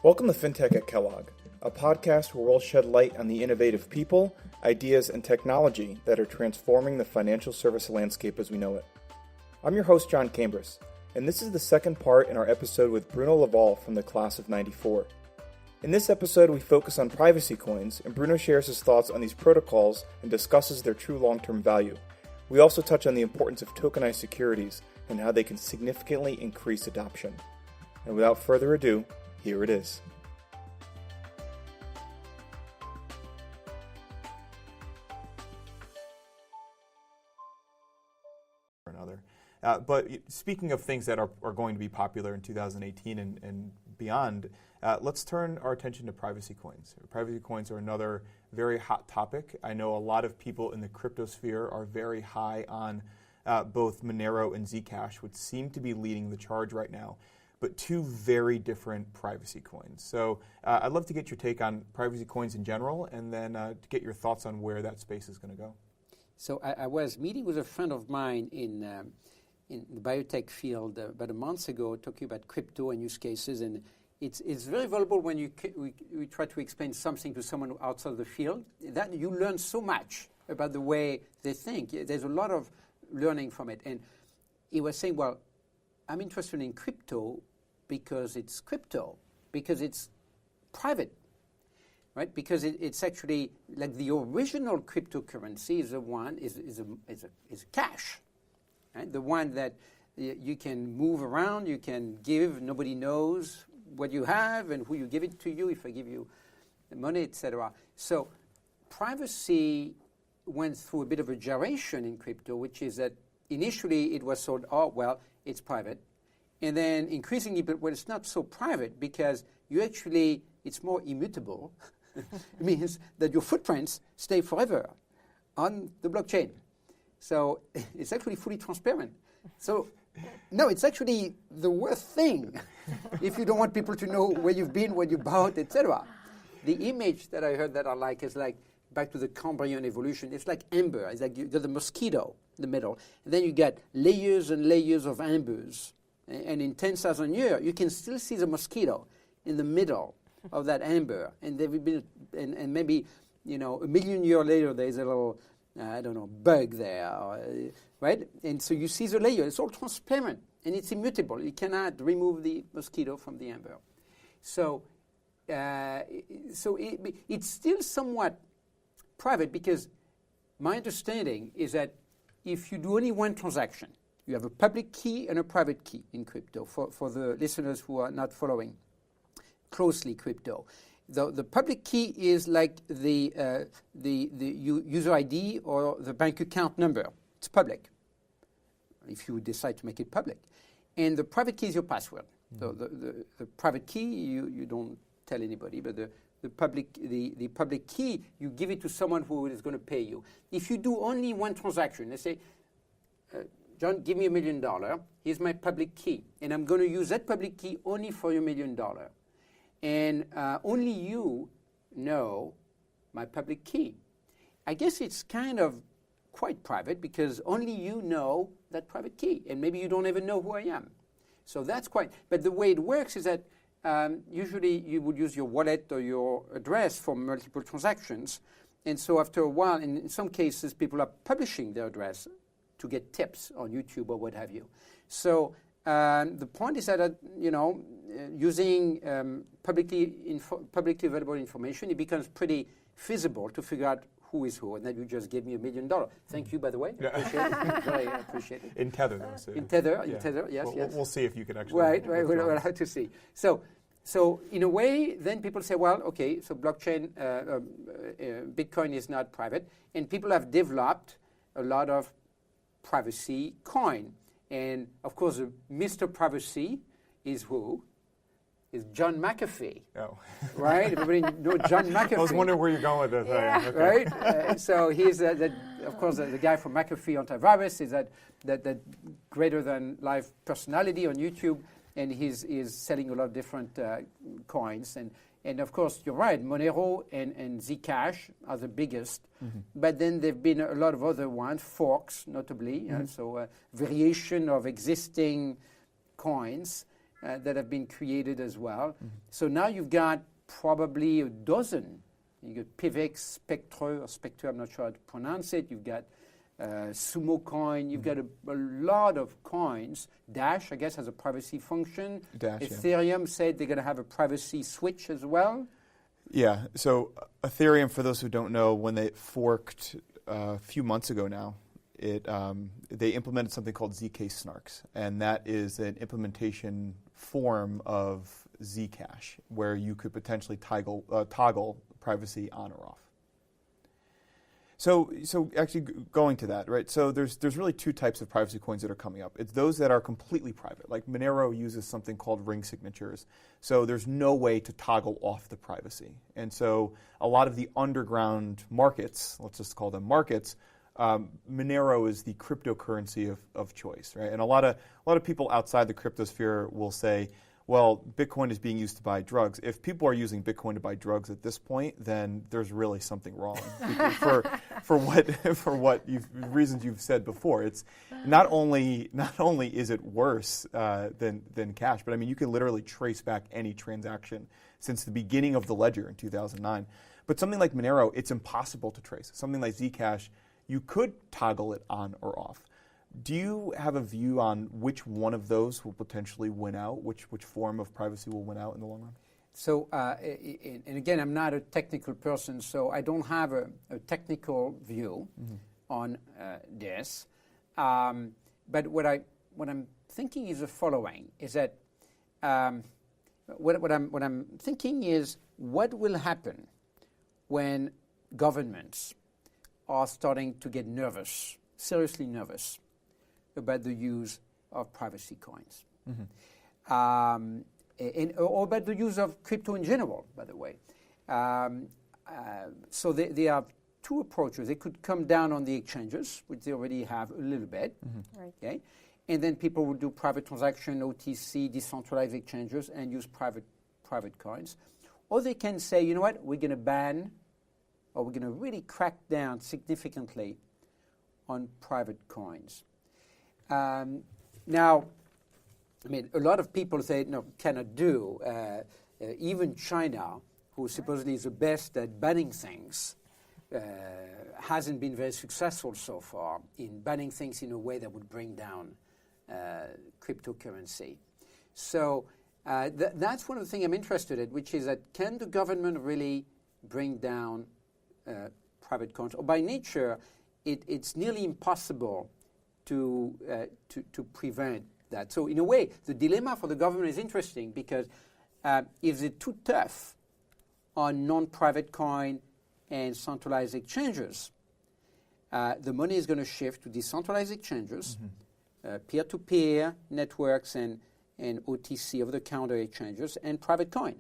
Welcome to Fintech at Kellogg, a podcast where we'll shed light on the innovative people, ideas, and technology that are transforming the financial service landscape as we know it. I'm your host, Jon Cambras, and this is the second part in our episode with Bruno Larvol from the class of '94. In this episode, we focus on privacy coins, and Bruno shares his thoughts on these protocols and discusses their true long-term value. We also touch on the importance of tokenized securities and how they can significantly increase adoption. And without further ado, here it is. But speaking of things that are going to be popular in 2018 and beyond, let's turn our attention to privacy coins. Privacy coins are another very hot topic. I know a lot of people in the crypto sphere are very high on both Monero and Zcash, which seem to be leading the charge right now, but two very different privacy coins. So I'd love to get your take on privacy coins in general, and then to get your thoughts on where that space is going to go. So I was meeting with a friend of mine in the biotech field about a month ago, talking about crypto and use cases, and it's very valuable when we try to explain something to someone outside the field. That you learn so much about the way they think. There's a lot of learning from it. And he was saying, well, I'm interested in crypto because it's private, right? Because it's actually like the original cryptocurrency is a cash. Right? The one that you can move around, you can give, nobody knows what you have and who you give it to you, if I give you the money, etc. So privacy went through a bit of a gyration in crypto, which is that initially it was sold, it's private. And then increasingly, but it's not so private because it's more immutable. It means that your footprints stay forever on the blockchain. So it's actually fully transparent. So no, it's actually the worst thing if you don't want people to know where you've been, what you bought, etc. The image that I heard that I like is like back to the Cambrian evolution. It's like amber. It's like you got the mosquito in the middle. And then you get layers and layers of ambers. And in 10,000 years, you can still see the mosquito in the middle of that amber. And there will be, and maybe, a million years later, there's a little bug there, right? And so you see the layer. It's all transparent, and it's immutable. You cannot remove the mosquito from the amber. So it's still somewhat private because my understanding is that if you do only one transaction, you have a public key and a private key in crypto for the listeners who are not following closely crypto. The public key is like the user ID or the bank account number. It's public, if you decide to make it public. And the private key is your password. Mm-hmm. The private key, you don't tell anybody, but the public key, you give it to someone who is going to pay you. If you do only one transaction, let's say, John, give me $1 million. Here's my public key. And I'm going to use that public key only for your $1 million. And only you know my public key. I guess it's kind of quite private because only you know that private key. And maybe you don't even know who I am. So that's but the way it works is that usually you would use your wallet or your address for multiple transactions. And so after a while, and in some cases, people are publishing their address to get tips on YouTube or what have you. So the point is that, using publicly available information, it becomes pretty feasible to figure out who is who, and then you just gave me $1 million. Thank you, by the way. Yeah. Appreciate it. Very appreciate it. In Tether, though. So in Tether, yes. We'll see if you can actually. Right. We'll have to see. So in a way, then people say, well, okay, so blockchain, Bitcoin is not private, and people have developed a lot of privacy coin. And of course, Mr. Privacy is who? Is John McAfee. Oh. Right? Everybody knows John McAfee. I was wondering where you're going with this. Yeah. Okay. Right? So he's, of course, the guy from McAfee Antivirus is that greater than life personality on YouTube. And he's selling a lot of different coins. And of course, you're right, Monero and Zcash are the biggest. Mm-hmm. But then there have been a lot of other ones, forks notably, so variation of existing coins. that have been created as well. So now you've got probably a dozen. You got Pivx, Spectre, I'm not sure how to pronounce it. You've got Sumo Coin. You've got a lot of coins. Dash, I guess, has a privacy function. Dash, Ethereum said they're going to have a privacy switch as well. Yeah. So Ethereum, for those who don't know, when they forked a few months ago now, they implemented something called ZK Snarks, and that is an implementation form of Zcash where you could potentially toggle privacy on or off. So actually going to that, right? So there's really two types of privacy coins that are coming up. It's those that are completely private, like Monero uses something called ring signatures. So there's no way to toggle off the privacy. And so a lot of the underground markets, let's just call them markets, Monero is the cryptocurrency of choice, right? And a lot of people outside the cryptosphere will say, well, Bitcoin is being used to buy drugs. If people are using Bitcoin to buy drugs at this point, then there's really something wrong. for reasons you've said before, it's not only is it worse than cash, but I mean you can literally trace back any transaction since the beginning of the ledger in 2009. But something like Monero, it's impossible to trace. Something like Zcash, you could toggle it on or off. Do you have a view on which one of those will potentially win out, which form of privacy will win out in the long run? So, and again, I'm not a technical person, so I don't have a technical view on this. But what I'm thinking is the following: is that what I'm thinking is what will happen when governments are starting to get nervous, seriously nervous, about the use of privacy coins, or about the use of crypto in general, by the way. So there are two approaches. They could come down on the exchanges, which they already have a little bit, Right. okay? And then people will do private transaction, OTC, decentralized exchanges, and use private coins. Or they can say, you know what, we're going to ban, or we're going to really crack down significantly on private coins. Now, I mean, a lot of people say, no, cannot do. Even China, who supposedly is the best at banning things, hasn't been very successful so far in banning things in a way that would bring down cryptocurrency. So that's one of the things I'm interested in, which is that can the government really bring down private coins? Or by nature, it's nearly impossible to prevent that. So in a way, the dilemma for the government is interesting because if they're too tough on non-private coin and centralized exchanges, the money is going to shift to decentralized exchanges, peer-to-peer networks and OTC, over-the-counter exchanges, and private coin,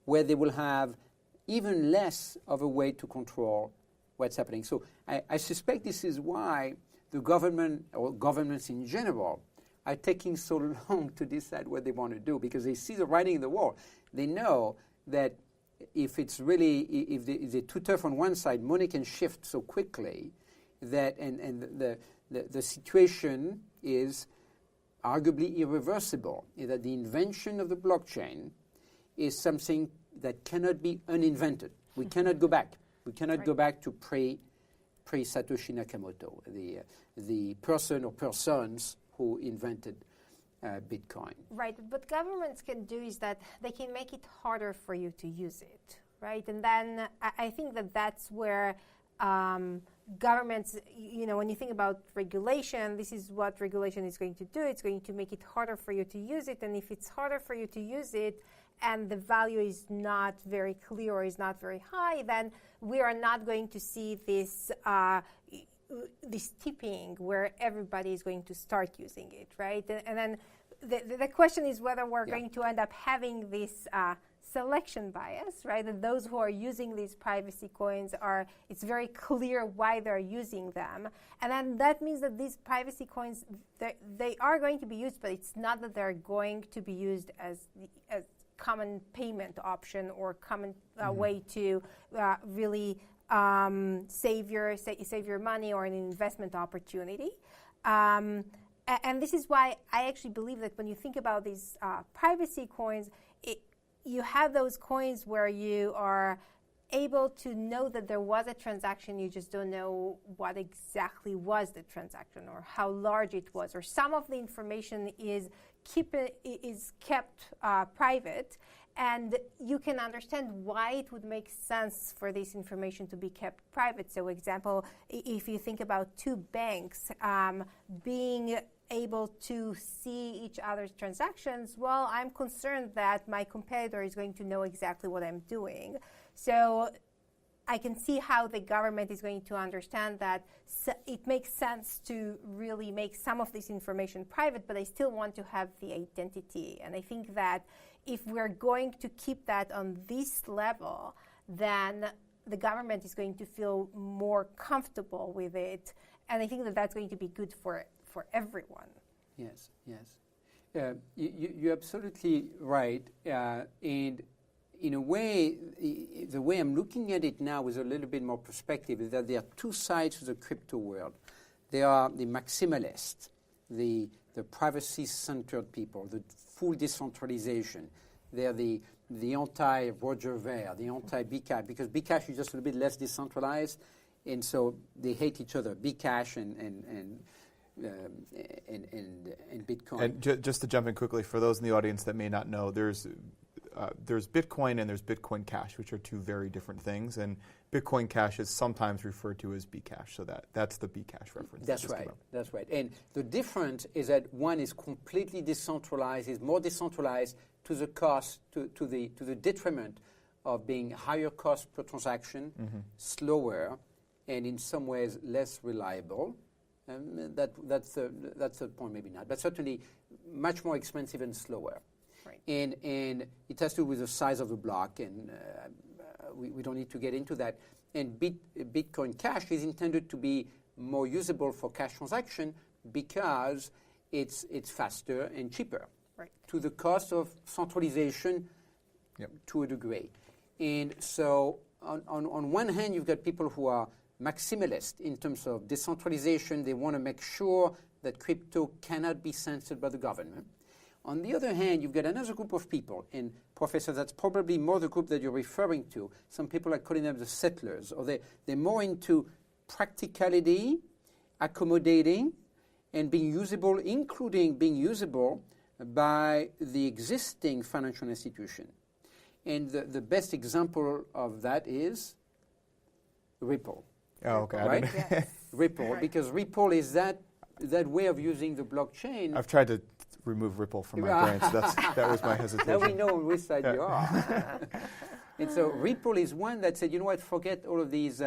where they will have even less of a way to control what's happening. So I suspect this is why the government or governments in general are taking so long to decide what they want to do because they see the writing on the wall. They know that if they're too tough on one side, money can shift so quickly that and the situation is arguably irreversible. That the invention of the blockchain is something that cannot be uninvented. We cannot go back. We cannot go back to pre-Satoshi Nakamoto, the person or persons who invented Bitcoin. Right. What governments can do is that they can make it harder for you to use it, right? And then I think that's where governments, when you think about regulation, this is what regulation is going to do. It's going to make it harder for you to use it. And if it's harder for you to use it and the value is not very clear or is not very high, then we are not going to see this tipping where everybody is going to start using it, right? And then the question is whether we're going to end up having this selection bias, right? And those who are using these privacy coins it's very clear why they're using them. And then that means that these privacy coins, they are going to be used, but it's not that they're going to be used as common payment option or common way to really save your money or an investment opportunity. And And this is why I actually believe that when you think about these privacy coins, you have those coins where you are able to know that there was a transaction, you just don't know what exactly was the transaction or how large it was, or some of the information is kept private, and you can understand why it would make sense for this information to be kept private. So, example, if you think about two banks being able to see each other's transactions, well, I'm concerned that my competitor is going to know exactly what I'm doing. So I can see how the government is going to understand that it makes sense to really make some of this information private, but I still want to have the identity. And I think that if we're going to keep that on this level, then the government is going to feel more comfortable with it. And I think that that's going to be good for everyone. Yes, yes. You're absolutely right. And in a way, the way I'm looking at it now with a little bit more perspective is that there are two sides to the crypto world. There are the maximalists, the privacy-centered people, the full decentralization. They're the anti-Roger Ver, the anti-Bcash, because Bcash is just a little bit less decentralized, and so they hate each other, Bcash and Bitcoin. And just to jump in quickly, for those in the audience that may not know, there's Bitcoin and there's Bitcoin Cash, which are two very different things. And Bitcoin Cash is sometimes referred to as Bcash, so that's the Bcash reference. That's right. That's right. And the difference is that one is completely decentralized, is more decentralized to the cost, to the detriment of being higher cost per transaction, slower, and in some ways less reliable. That's the point, maybe not, but certainly much more expensive and slower. Right. And it has to do with the size of the block, and we don't need to get into that. And Bitcoin Cash is intended to be more usable for cash transaction because it's faster and cheaper, right, to the cost of centralization to a degree. And so on one hand, you've got people who are maximalist in terms of decentralization. They want to make sure that crypto cannot be censored by the government. On the other hand, you've got another group of people, and Professor, that's probably more the group that you're referring to. Some people are calling them the settlers, or they're more into practicality, accommodating, and being usable, including being usable by the existing financial institution. And the best example of that is Ripple. Oh, okay. Right? Yes. Ripple, Right. because Ripple is that way of using the blockchain. I've tried to remove Ripple from my brain, so that was my hesitation. Now we know on which side you are. And so Ripple is one that said, you know what, forget all of these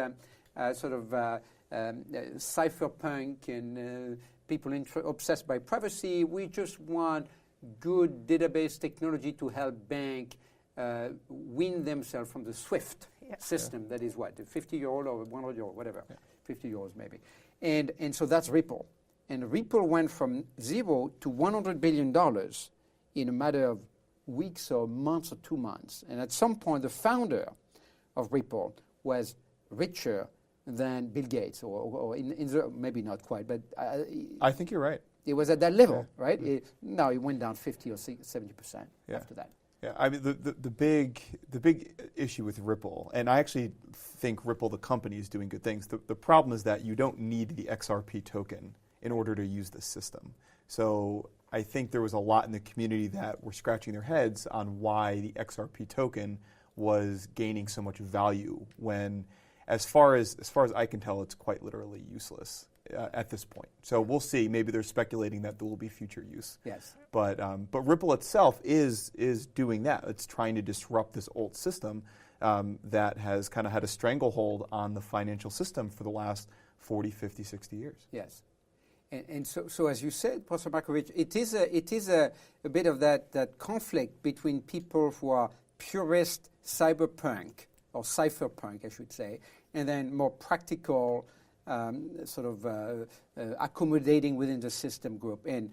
cypherpunk and people obsessed by privacy. We just want good database technology to help bank win themselves from the SWIFT system. That is what, a 50-year-old or 100-year-old, whatever, 50-year-olds maybe. And so that's Ripple. And Ripple went from $0 to $100 billion in a matter of weeks or months or 2 months. And at some point, the founder of Ripple was richer than Bill Gates, or in the, maybe not quite, but I think you're right. It was at that level, right? Now it went down 50 or 70% after that. Yeah, I mean the big issue with Ripple, and I actually think Ripple the company is doing good things. The problem is that you don't need the XRP token in order to use this system. So I think there was a lot in the community that were scratching their heads on why the XRP token was gaining so much value when, as far as I can tell, it's quite literally useless at this point. So we'll see. Maybe they're speculating that there will be future use. Yes. But Ripple itself is doing that. It's trying to disrupt this old system that has kind of had a stranglehold on the financial system for the last 40, 50, 60 years. Yes. And so as you said, Professor Markovich, it is a bit of that conflict between people who are purist cyberpunk, or cypherpunk, I should say, and then more practical, accommodating within the system group. And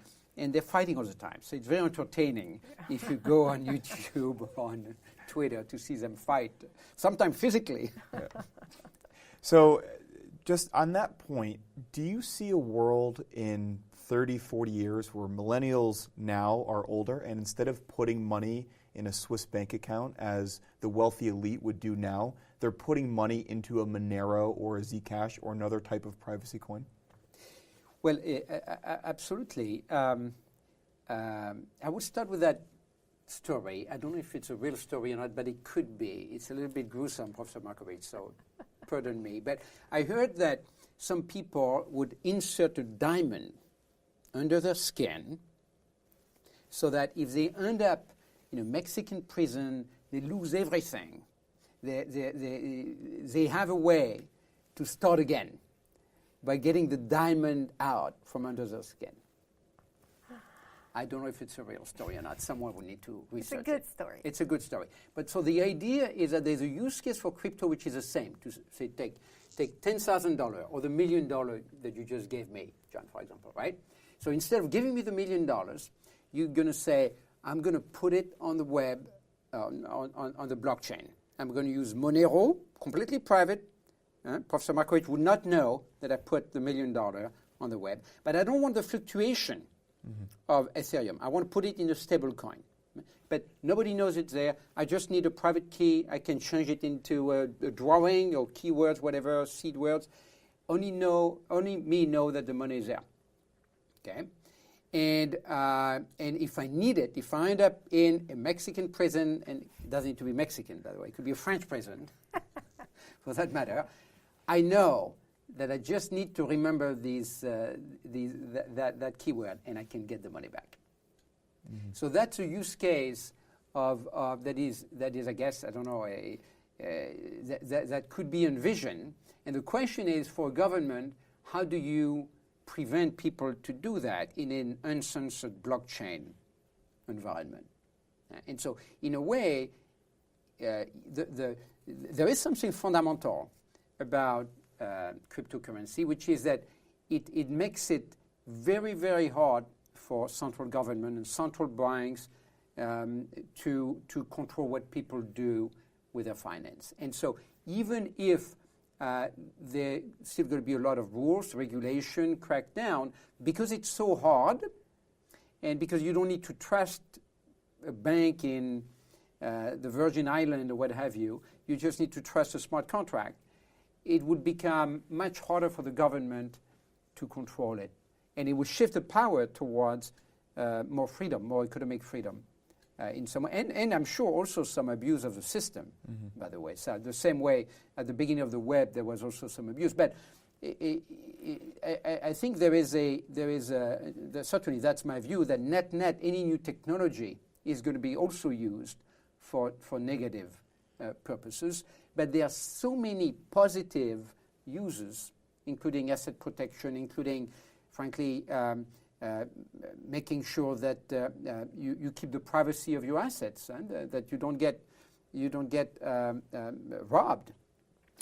they're fighting all the time. So it's very entertaining if you go on YouTube or on Twitter to see them fight, sometimes physically. Yeah. So just on that point, do you see a world in 30, 40 years where millennials now are older, and instead of putting money in a Swiss bank account as the wealthy elite would do now, they're putting money into a Monero or a Zcash or another type of privacy coin? Well, absolutely. I would start with that story. I don't know if it's a real story or not, but it could be. It's a little bit gruesome, Professor Markovich, so pardon me. But I heard that some people would insert a diamond under their skin so that if they end up in a Mexican prison, they lose everything. They have a way to start again by getting the diamond out from under their skin. I don't know if it's a real story or not. Someone would need to research it. It's a good story. It's a good story. But so the idea is that there's a use case for crypto which is the same. To say take $10,000 or the $1 million that you just gave me, John, for example, right? So instead of giving me the $1 million, you're going to say, I'm going to put it on the web, on the blockchain. I'm going to use Monero, completely private. Professor Markovich would not know that I put the $1 million on the web. But I don't want the fluctuation of Ethereum. I want to put it in a stable coin. But nobody knows it's there. I just need a private key. I can change it into a drawing or keywords, whatever, seed words. Only me know that the money is there. Okay? And if I need it, if I end up in a Mexican prison, and it doesn't need to be Mexican, by the way, it could be a French prison, for that matter, I know that I just need to remember that keyword, and I can get the money back. Mm-hmm. So that's a use case of that is I guess, I don't know, that could be envisioned. And the question is, for government, how do you prevent people to do that in an uncensored blockchain environment? And so, in a way, there is something fundamental about cryptocurrency, which is that it makes it very, very hard for central government and central banks to control what people do with their finance. And so even if there's still going to be a lot of rules, regulation, crackdown, because it's so hard and because you don't need to trust a bank in the Virgin Islands or what have you, you just need to trust a smart contract, it would become much harder for the government to control it. And it would shift the power towards more freedom, more economic freedom. In some, and I'm sure also some abuse of the system, by the way. So the same way at the beginning of the web, there was also some abuse. But I think there is certainly that's my view, that net, any new technology is going to be also used for negative purposes. But there are so many positive uses, including asset protection, including, frankly, making sure that you keep the privacy of your assets and that you don't get robbed,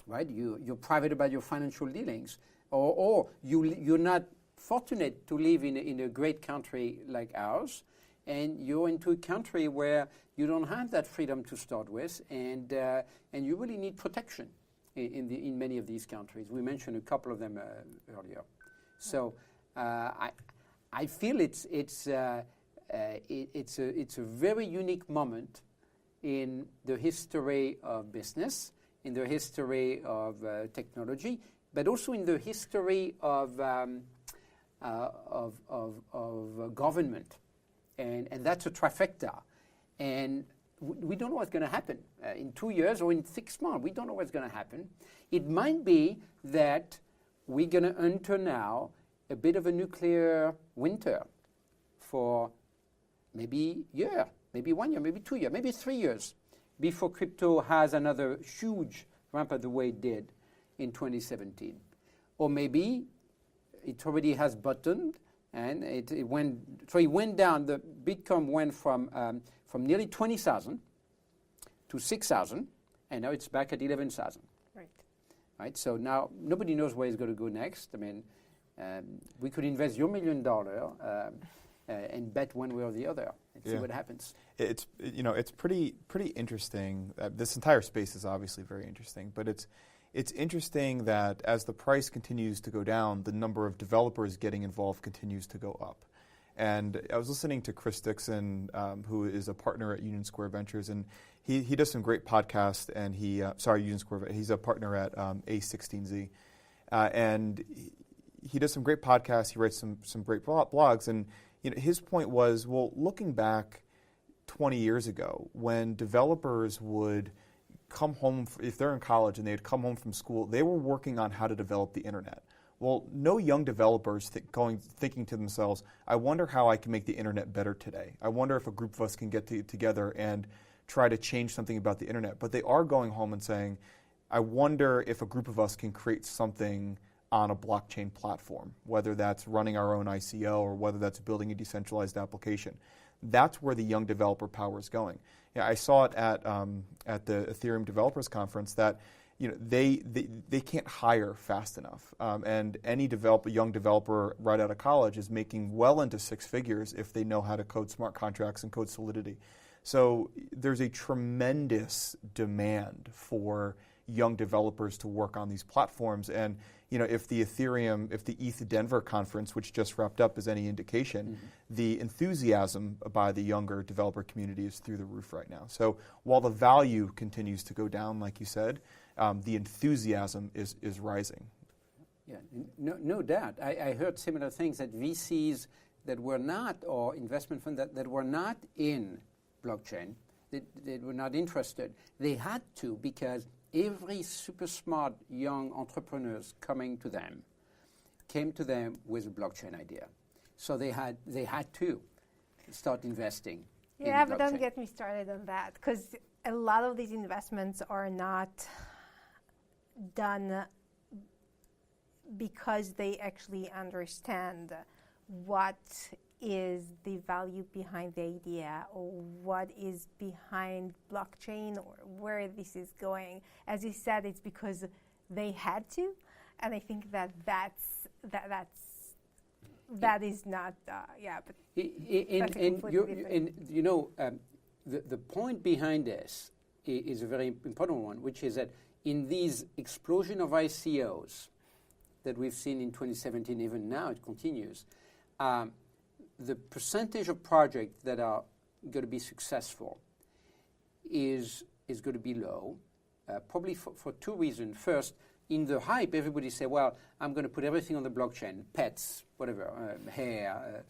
right? You're private about your financial dealings, or you're not fortunate to live in a great country like ours, and you're into a country where you don't have that freedom to start with, and you really need protection in many of these countries. We mentioned a couple of them earlier. So I feel it's a very unique moment in the history of business, in the history of technology, but also in the history of government, and that's a trifecta. And we don't know what's going to happen in 2 years or in 6 months. We don't know what's going to happen. It might be that we're going to enter now a bit of a nuclear winter for maybe a year, maybe 1 year, maybe 2 years, maybe 3 years before crypto has another huge ramp up the way it did in 2017. Or maybe it already has bottomed and it went down. The Bitcoin went from nearly 20,000 to 6,000, and now it's back at 11,000. Right. So now nobody knows where it's going to go next. I mean, we could invest your $1 million and bet one way or the other and see what happens. It's pretty interesting. This entire space is obviously very interesting, but it's interesting that as the price continues to go down, the number of developers getting involved continues to go up. And I was listening to Chris Dixon, who is a partner at Union Square Ventures, and he does some great podcasts. And Union Square, he's a partner at A16Z, and he does some great podcasts. He writes some great blogs, and his point was, well, looking back 20 years ago, when developers would come home, if they're in college and they'd come home from school, they were working on how to develop the internet. Well, no young developers thinking to themselves, I wonder how I can make the internet better today. I wonder if a group of us can get together and try to change something about the internet. But they are going home and saying, I wonder if a group of us can create something on a blockchain platform, whether that's running our own ICO or whether that's building a decentralized application. That's where the young developer power is going. I saw it at the Ethereum Developers Conference that they can't hire fast enough, and any young developer right out of college is making well into six figures if they know how to code smart contracts and code Solidity. So there's a tremendous demand for young developers to work on these platforms. And if the ETH Denver conference, which just wrapped up, is any indication, the enthusiasm by the younger developer community is through the roof right now. So while the value continues to go down, like you said, the enthusiasm is rising. Yeah, no doubt. I heard similar things that VCs that were not, or investment funds that were not in blockchain, they were not interested. They had to, because every super smart young entrepreneurs came to them with a blockchain idea. So they had to start investing in Yeah, but blockchain. don't get me started on that, because a lot of these investments are not done because they actually understand what is the value behind the idea, or what is behind blockchain, or where this is going. As you said, it's because they had to, and I think that is not but the point behind this is a very important one, which is that in these explosion of ICOs that we've seen in 2017, even now it continues, the percentage of projects that are going to be successful is going to be low, probably for two reasons. First, in the hype, everybody say, well, I'm going to put everything on the blockchain, pets, whatever, hair,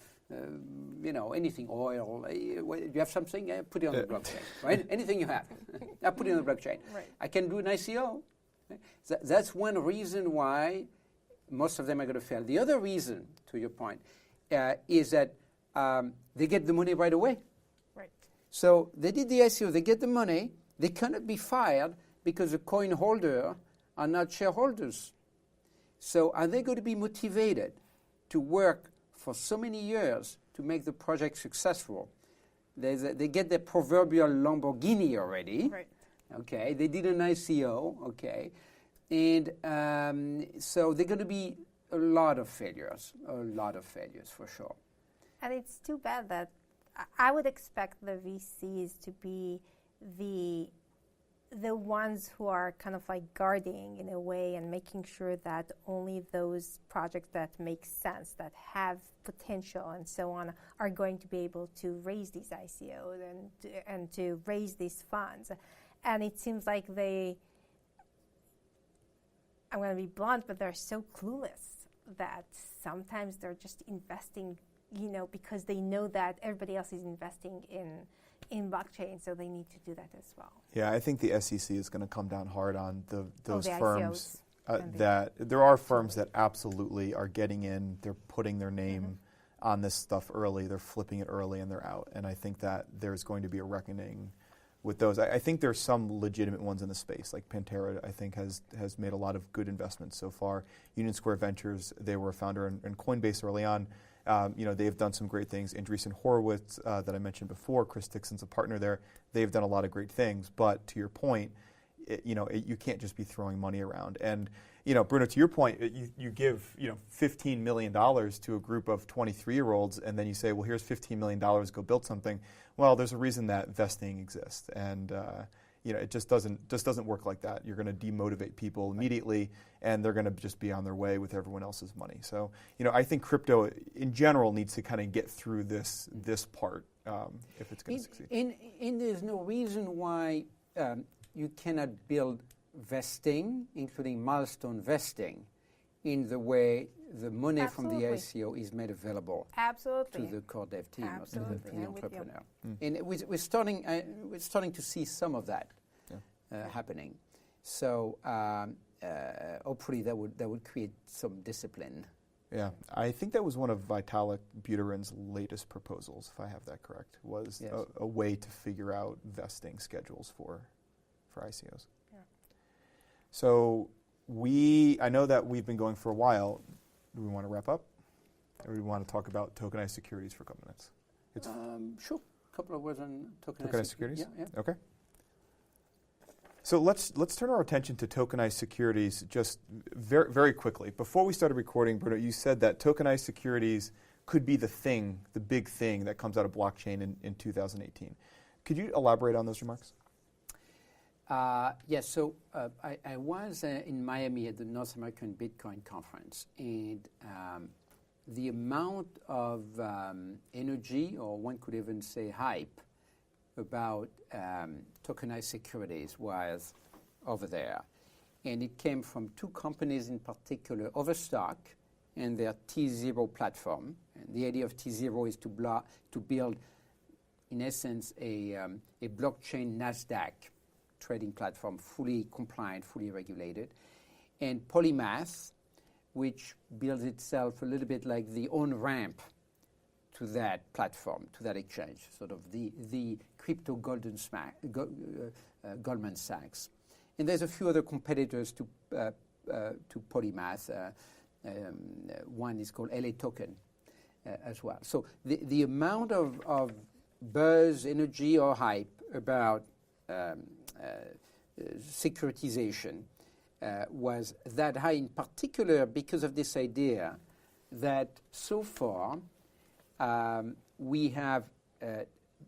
anything, oil. You have something, put it on the blockchain, right? Anything you have, I put it on the blockchain. Right. I can do an ICO. That's one reason why most of them are going to fail. The other reason, to your point, is that they get the money right away. Right. So they did the ICO, they get the money, they cannot be fired because the coin holder are not shareholders. So are they going to be motivated to work for so many years to make the project successful? They get their proverbial Lamborghini already. Right. Okay, they did an ICO, okay. And so they're going to be a lot of failures for sure. And it's too bad that I would expect the VCs to be the ones who are kind of like guarding in a way and making sure that only those projects that make sense, that have potential and so on, are going to be able to raise these ICOs and to raise these funds. And it seems like I'm going to be blunt, but they're so clueless that sometimes they're just investing, because they know that everybody else is investing in blockchain, so they need to do that as well. Yeah, I think the SEC is going to come down hard on those the firms. That there are firms that absolutely are getting in, they're putting their name on this stuff early, they're flipping it early, and they're out. And I think that there's going to be a reckoning with those. I think there's some legitimate ones in the space, like Pantera, I think has made a lot of good investments so far. Union Square Ventures, they were a founder in Coinbase early on. They've done some great things. Andreessen Horowitz, that I mentioned before, Chris Dixon's a partner there. They've done a lot of great things. But to your point, you can't just be throwing money around. And Bruno, to your point, you give $15 million to a group of 23-year-olds, and then you say, well, here's $15 million, go build something. Well, there's a reason that vesting exists, and it just doesn't work like that. You're going to demotivate people immediately, and they're going to just be on their way with everyone else's money. So, I think crypto in general needs to kind of get through this part if it's going to succeed. And there's no reason why you cannot build vesting, including milestone vesting, in the way the money from the ICO is made available to the core dev team or to the entrepreneur. And we're starting to see some of that happening. So hopefully that would create some discipline. Yeah, I think that was one of Vitalik Buterin's latest proposals, if I have that correct, was a way to figure out vesting schedules for ICOs. Yeah. So I know that we've been going for a while. Do we want to wrap up? Or do we want to talk about tokenized securities for a couple minutes? Sure. A couple of words on tokenized securities? Yeah. Okay. So let's turn our attention to tokenized securities just very, very quickly. Before we started recording, Bruno, you said that tokenized securities could be the big thing that comes out of blockchain in 2018. Could you elaborate on those remarks? Yes, so I was in Miami at the North American Bitcoin Conference, and the amount of energy, or one could even say hype, about tokenized securities was over there. And it came from two companies in particular, Overstock and their T0 platform. And the idea of T0 is to build, in essence, a blockchain NASDAQ trading platform, fully compliant, fully regulated, and Polymath, which builds itself a little bit like the on-ramp to that platform, to that exchange, sort of the crypto Goldman Sachs. And there's a few other competitors to Polymath. One is called LA Token as well. So the amount of buzz, energy, or hype about securitization was that high, in particular because of this idea that so far we have,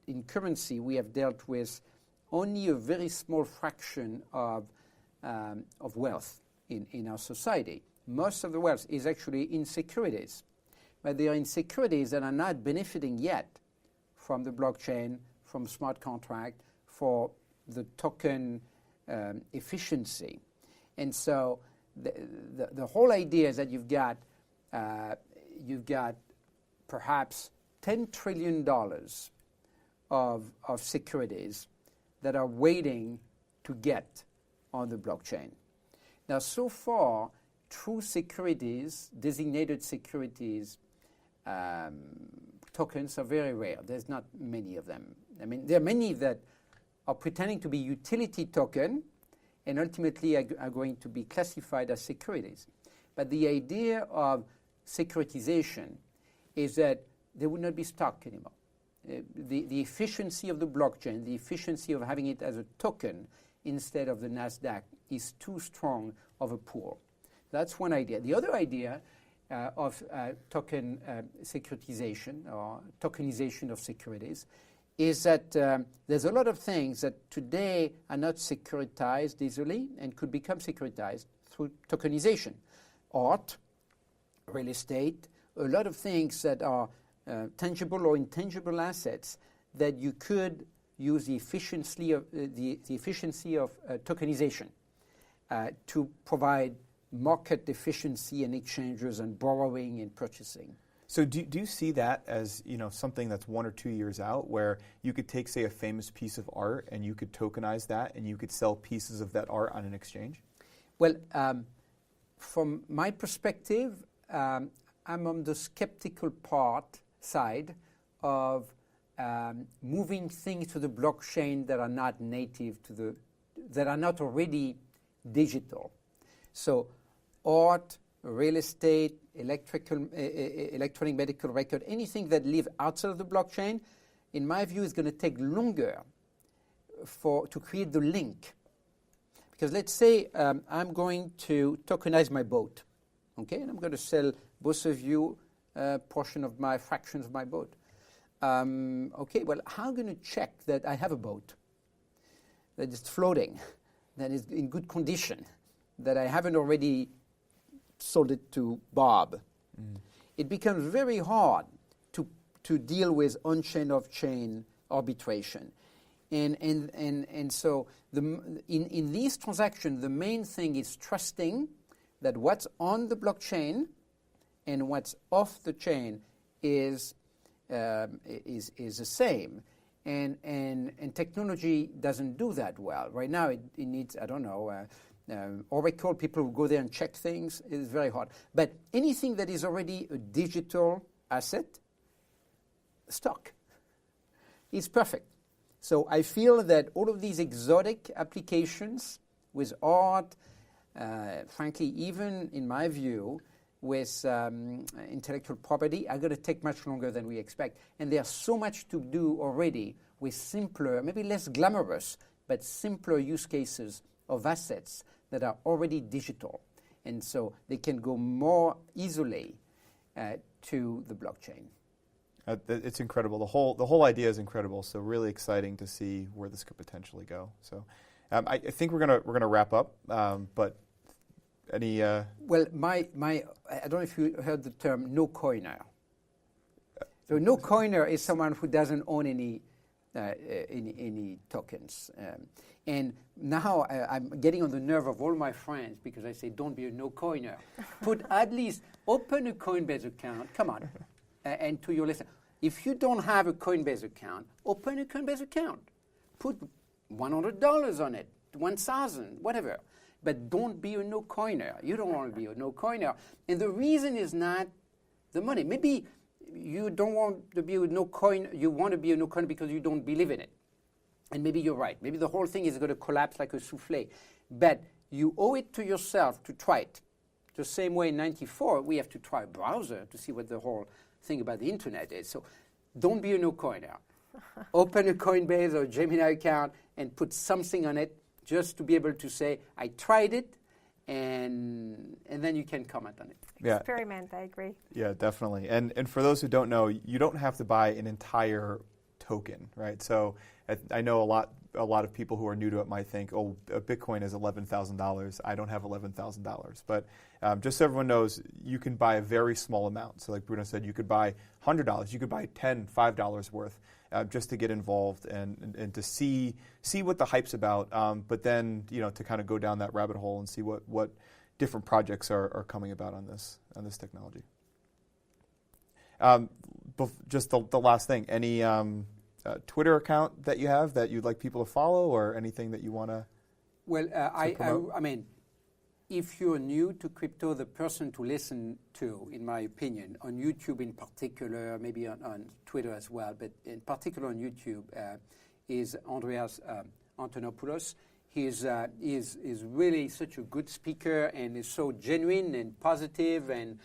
in currency, we have dealt with only a very small fraction of wealth in our society. Most of the wealth is actually in securities, but they are in securities that are not benefiting yet from the blockchain, from smart contract, for the token efficiency. And so the whole idea is that you've got perhaps $10 trillion of securities that are waiting to get on the blockchain. Now, so far, true securities, designated securities, tokens are very rare. There's not many of them. I mean, there are many that are pretending to be utility token and ultimately are going to be classified as securities. But the idea of securitization is that they would not be stock anymore. The efficiency of the blockchain, the efficiency of having it as a token instead of the NASDAQ is too strong of a pool. That's one idea. The other idea of token securitization or tokenization of securities is that there's a lot of things that today are not securitized easily and could become securitized through tokenization. Art, real estate, a lot of things that are tangible or intangible assets that you could use the efficiency of tokenization to provide market efficiency and exchanges and borrowing and purchasing. So do you see that as something that's 1 or 2 years out, where you could take, say, a famous piece of art and you could tokenize that and you could sell pieces of that art on an exchange? Well, from my perspective, I'm on the skeptical side of moving things to the blockchain that are not native that are not already digital. So art, real estate, electronic medical record, anything that live outside of the blockchain, in my view, is going to take longer to create the link. Because let's say I'm going to tokenize my boat, okay, and I'm going to sell both of you a portion of my fractions of my boat. Okay, well, how am I going to check that I have a boat? that is floating, that is in good condition, that I haven't already sold it to Bob, it becomes very hard to deal with on-chain, off-chain arbitration. And so in these transactions, the main thing is trusting that what's on the blockchain and what's off the chain is the same. And technology doesn't do that well. Right now, it needs, I don't know, Oracle, people who go there and check things, is very hard. But anything that is already a digital asset, stock, is perfect. So I feel that all of these exotic applications with art, frankly, even in my view, with intellectual property, are going to take much longer than we expect. And there's so much to do already with simpler, maybe less glamorous, but simpler use cases of assets that are already digital. And so they can go more easily to the blockchain. It's incredible. The whole idea is incredible. So really exciting to see where this could potentially go. So I think we're gonna wrap up. But any? Well, I don't know if you heard the term no coiner. So no coiner is someone who doesn't own any tokens. And now I'm getting on the nerve of all my friends because I say don't be a no coiner. Put at least open a Coinbase account. Come on. And to your listener, if you don't have a Coinbase account, open a Coinbase account. Put $100 on it, 1,000, whatever. But don't be a no-coiner. You don't want to be a no-coiner. And the reason is not the money. Maybe you don't want to be a no-coin. You want to be a no-coiner because you don't believe in it. And maybe you're right. Maybe the whole thing is going to collapse like a souffle. But you owe it to yourself to try it. The same way in 94, we have to try a browser to see what the whole thing about the internet is. So don't be a no-coiner. Open a Coinbase or Gemini account and put something on it just to be able to say, I tried it, and then you can comment on it. Yeah. Experiment, I agree. Yeah, definitely. And for those who don't know, you don't have to buy an entire token, right? So I know a lot of people who are new to it might think, oh, a Bitcoin is $11,000. I don't have $11,000. But just so everyone knows, you can buy a very small amount. So like Bruno said, you could buy $100. You could buy $5 worth just to get involved and to see what the hype's about. But then, to kind of go down that rabbit hole and see what different projects are coming about on this technology. Just the last thing, any Twitter account that you have that you'd like people to follow, or anything that you want to? Well, I mean, if you're new to crypto, the person to listen to, in my opinion, on YouTube in particular, maybe on Twitter as well, but in particular on YouTube, is Andreas Antonopoulos. He's really such a good speaker and is so genuine and positive and.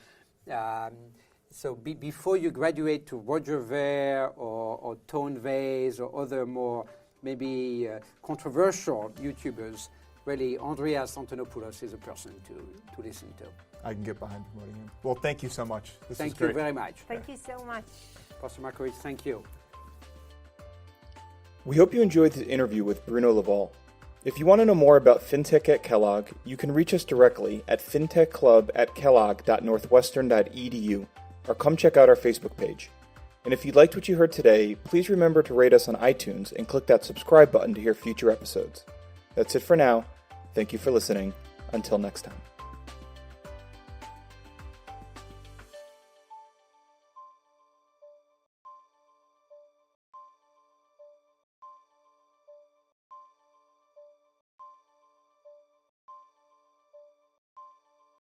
So before you graduate to Roger Ver or Tone Vase or other more maybe controversial YouTubers, really Andreas Antonopoulos is a person to listen to. I can get behind promoting him. Well, thank you so much. This thank is great. You very much. Thank you so much. Pastor Markowitz, thank you. We hope you enjoyed the interview with Bruno Larvol. If you want to know more about Fintech at Kellogg, you can reach us directly at fintechclub@kellogg.northwestern.edu. or come check out our Facebook page. And if you liked what you heard today, please remember to rate us on iTunes and click that subscribe button to hear future episodes. That's it for now. Thank you for listening. Until next time.